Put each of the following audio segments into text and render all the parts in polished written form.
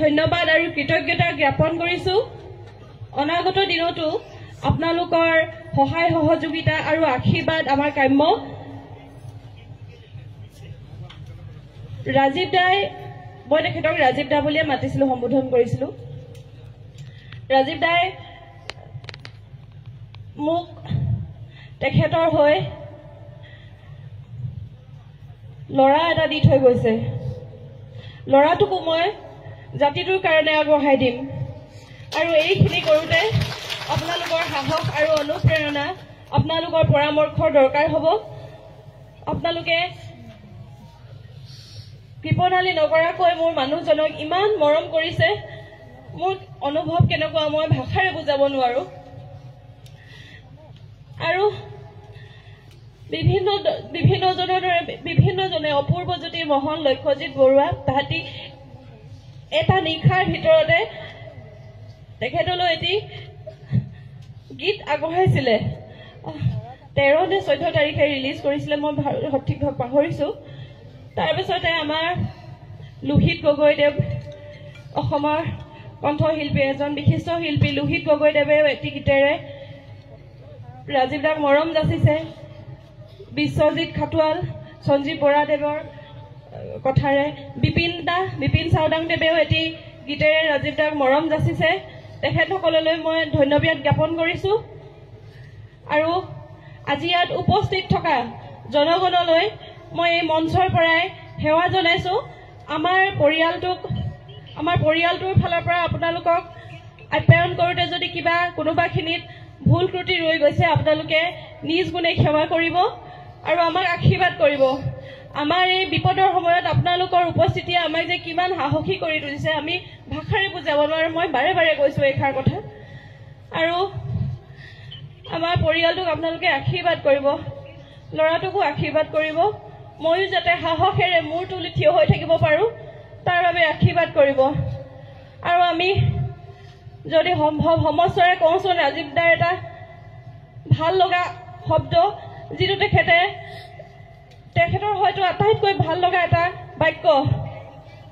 ধন্যবাদ আৰু কৃতজ্ঞতা জ্ঞাপন কৰিছো। অনাগত দিনতো আপোনালোকৰ সহায় সহযোগিতা আৰু আশীৰ্বাদ আমাৰ কাম্য। ৰাজীৱ দাই মই তেখেতক ৰাজীৱ দা বুলিয়ে মাতিছিলো, সম্বোধন কৰিছিলো। ৰাজীৱ দাই মোক তেখেতৰ হৈ ল'ৰা এটা দি থৈ গৈছে। ল'ৰাটোকো মই জাতিটোৰ কাৰণে আগবঢ়াই দিম আৰু এইখিনি কৰোঁতে আপোনালোকৰ সাহস আৰু অনুপ্ৰেৰণা, আপোনালোকৰ পৰামৰ্শৰ দৰকাৰ হ'ব। আপোনালোকে কৃপণালী নকৰাকৈ মোৰ মানুহজনক ইমান মৰম কৰিছে, মোৰ অনুভৱ কেনেকুৱা মই ভাষাৰে বুজাব নোৱাৰো। আৰু বিভিন্নজনে অপূৰ্বজ্যোতি মোহন, লক্ষ্যজিৎ বৰুৱা তাহাঁতি এটা নিশাৰ ভিতৰতে তেখেতলৈ এটি গীত আগবঢ়াইছিলে। 13 নে 14 তাৰিখে ৰিলিজ কৰিছিলে, মই সঠিকভাৱে পাহৰিছো। তাৰপিছতে আমাৰ লোহিত গগৈদেৱ, অসমৰ কণ্ঠশিল্পী, এজন বিশিষ্ট শিল্পী লোহিত গগৈদেৱেও এটি গীতেৰে ৰাজীৱ দাক মৰম যাচিছে। বিশ্বজিৎ খাটোৱাল, সঞ্জীৱ বৰাদেৱৰ কথাৰে বিপিন চাওদাংদেৱেও এটি গীতেৰে ৰাজীৱ দাক মৰম যাচিছে। তেখেতসকললৈ মই ধন্যবাদ জ্ঞাপন কৰিছো। আৰু আজি ইয়াত উপস্থিত থকা জনগণলৈ মই এই মঞ্চৰ পৰাই সেৱা জনাইছো। আমাৰ পৰিয়ালটোৰ ফালৰ পৰা আপোনালোকক আপ্যায়ন কৰোঁতে যদি কিবা কোনোবাখিনিত ভুল ত্ৰুটি ৰৈ গৈছে, আপোনালোকে নিজ গুণে ক্ষমা কৰিব আৰু আমাক আশীৰ্বাদ কৰিব। আমাৰ এই বিপদৰ সময়ত আপোনালোকৰ উপস্থিতিয়ে আমাক যে কিমান সাহসী কৰি তুলিছে আমি ভাষাৰে বুজাব নোৱাৰো। মই বাৰে বাৰে কৈছো এইষাৰ কথা। আৰু আমাৰ পৰিয়ালটোক আপোনালোকে আশীৰ্বাদ কৰিব, ল'ৰাটোকো আশীৰ্বাদ কৰিব। ময়ো যাতে সাহসেৰে মূৰ তুলি থিয় হৈ থাকিব পাৰো তাৰ বাবে আশীৰ্বাদ কৰিব। আৰু আমি যদি সম্ভৱ সমস্যাৰে কওঁচোন, ৰাজীৱ দাৰ এটা ভাল লগা শব্দ, যিটো তেখেতৰ হয়তো আটাইতকৈ ভাল লগা এটা বাক্য,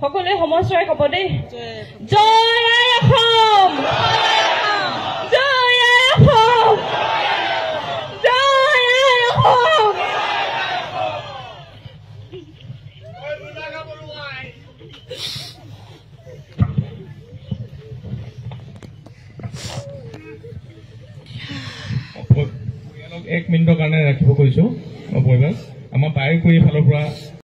সকলোৱে সমস্যাৰে ক'ব দেই, জয় আই অসম, জয় আই অসম, জয় আই অসম। পৰিয়ালক 1 মিনিটৰ কাৰণে ৰাখিব কৈছো। পৰিয়াল আমাৰ বায়ুকুৰি ফালৰ পৰা